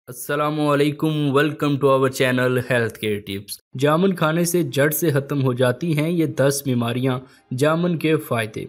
अस्सलामुअलैकुम, welcome to our channel health care tips. जामुन खाने से जड़ से ख़त्म हो जाती हैं ये 10 बीमारियां। जामुन के फ़ायदे।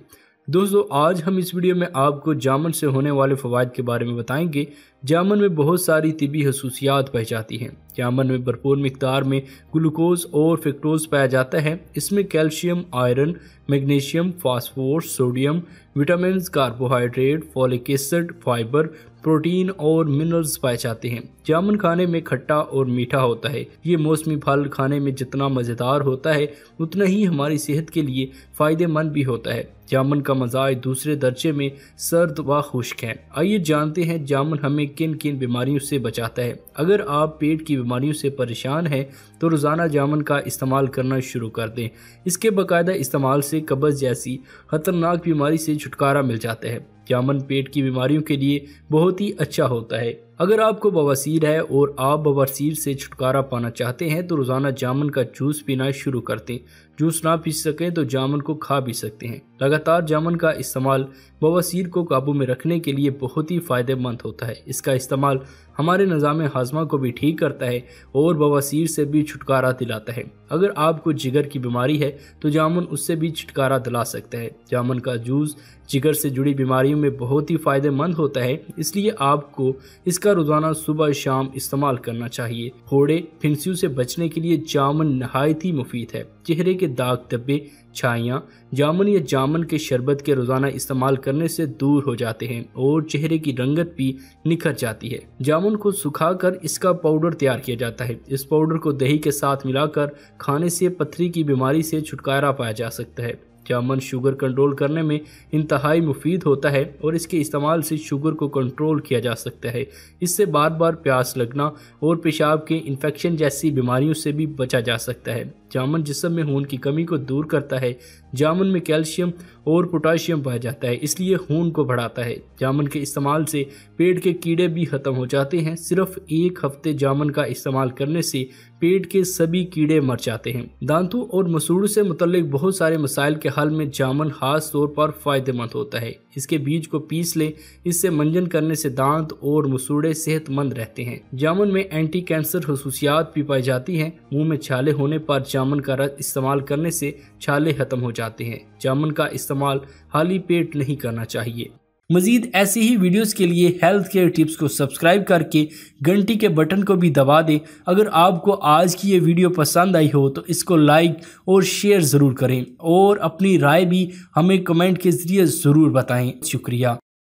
दोस्तों, आज हम इस वीडियो में आपको जामुन से होने वाले फ़वाद के बारे में बताएंगे। जामुन में बहुत सारी तिबी खसूसियात पाई जाती हैं। जामुन में भरपूर मिकदार में ग्लूकोज और फ्रक्टोज पाया जाता है। इसमें calcium, iron, magnesium, phosphorus, sodium, vitamin, carbohydrate, folic acid, fibre, protein और मिनरल्स पाए जाते हैं। जामुन खाने में खट्टा और मीठा होता है। ये मौसमी फल खाने में जितना मज़ेदार होता है उतना ही हमारी सेहत के लिए फ़ायदेमंद भी होता है। जामुन का मज़ाज दूसरे दर्जे में सर्द व खुश्क है। आइए जानते हैं जामुन हमें किन किन बीमारियों से बचाता है। अगर आप पेट की बीमारियों से परेशान हैं तो रोज़ाना जामुन का इस्तेमाल करना शुरू कर दें। इसके बाकायदा इस्तेमाल से कब्ज़ जैसी ख़तरनाक बीमारी से छुटकारा मिल जाता है। जामुन पेट की बीमारियों के लिए बहुत ही अच्छा होता है। अगर आपको बवासीर है और आप बवासीर से छुटकारा पाना चाहते हैं तो रोज़ाना जामुन का जूस पीना शुरू कर दें। जूस ना पी सकें तो जामुन को खा भी सकते हैं। लगातार जामुन का इस्तेमाल बवासीर को काबू में रखने के लिए बहुत ही फ़ायदेमंद होता है। इसका इस्तेमाल हमारे निज़ाम हाजमा को भी ठीक करता है और बवासीर से भी छुटकारा दिलाता है। अगर आपको जिगर की बीमारी है तो जामुन उससे भी छुटकारा दिला सकता है। जामुन का जूस जिगर से जुड़ी बीमारियों में बहुत ही फ़ायदेमंद होता है, इसलिए आपको इसका रोज़ाना सुबह शाम इस्तेमाल करना चाहिए। फोड़े, फिंसियों से बचने के लिए जामुन नहायत ही मुफीद है। चेहरे के दाग धब्बे, छाइयाँ जामुन या जामुन के शरबत के रोज़ाना इस्तेमाल करने से दूर हो जाते हैं और चेहरे की रंगत भी निखर जाती है। जामुन को सुखाकर इसका पाउडर तैयार किया जाता है। इस पाउडर को दही के साथ मिलाकर खाने से पथरी की बीमारी से छुटकारा पाया जा सकता है। जामुन शुगर कंट्रोल करने में इंतहाई मुफीद होता है और इसके इस्तेमाल से शुगर को कंट्रोल किया जा सकता है। इससे बार बार प्यास लगना और पेशाब के इन्फेक्शन जैसी बीमारियों से भी बचा जा सकता है। जामुन जिस्म में खून की कमी को दूर करता है। जामुन में कैल्शियम और पोटाशियम पाया जाता है, इसलिए खून को बढ़ाता है। जामुन के इस्तेमाल से पेट के कीड़े भी ख़त्म हो जाते हैं। सिर्फ एक हफ्ते जामुन का इस्तेमाल करने से पेट के सभी कीड़े मर जाते हैं। दांतों और मसूड़ों से मुतल्लिक बहुत सारे मसाइल के हल में जामुन खास तौर पर फ़ायदेमंद होता है। इसके बीज को पीस लें, इससे मंजन करने से दांत और मसूड़े सेहतमंद रहते हैं। जामुन में एंटी कैंसर खसूसियात भी पाई जाती हैं। मुंह में छाले होने पर जामुन का रस इस्तेमाल करने से छाले खत्म हो जाते हैं। जामुन का इस्तेमाल खाली पेट नहीं करना चाहिए। मजीद ऐसी ही वीडियोस के लिए हेल्थ केयर टिप्स को सब्सक्राइब करके घंटी के बटन को भी दबा दें। अगर आपको आज की ये वीडियो पसंद आई हो तो इसको लाइक और शेयर ज़रूर करें और अपनी राय भी हमें कमेंट के ज़रिए ज़रूर बताएं। शुक्रिया।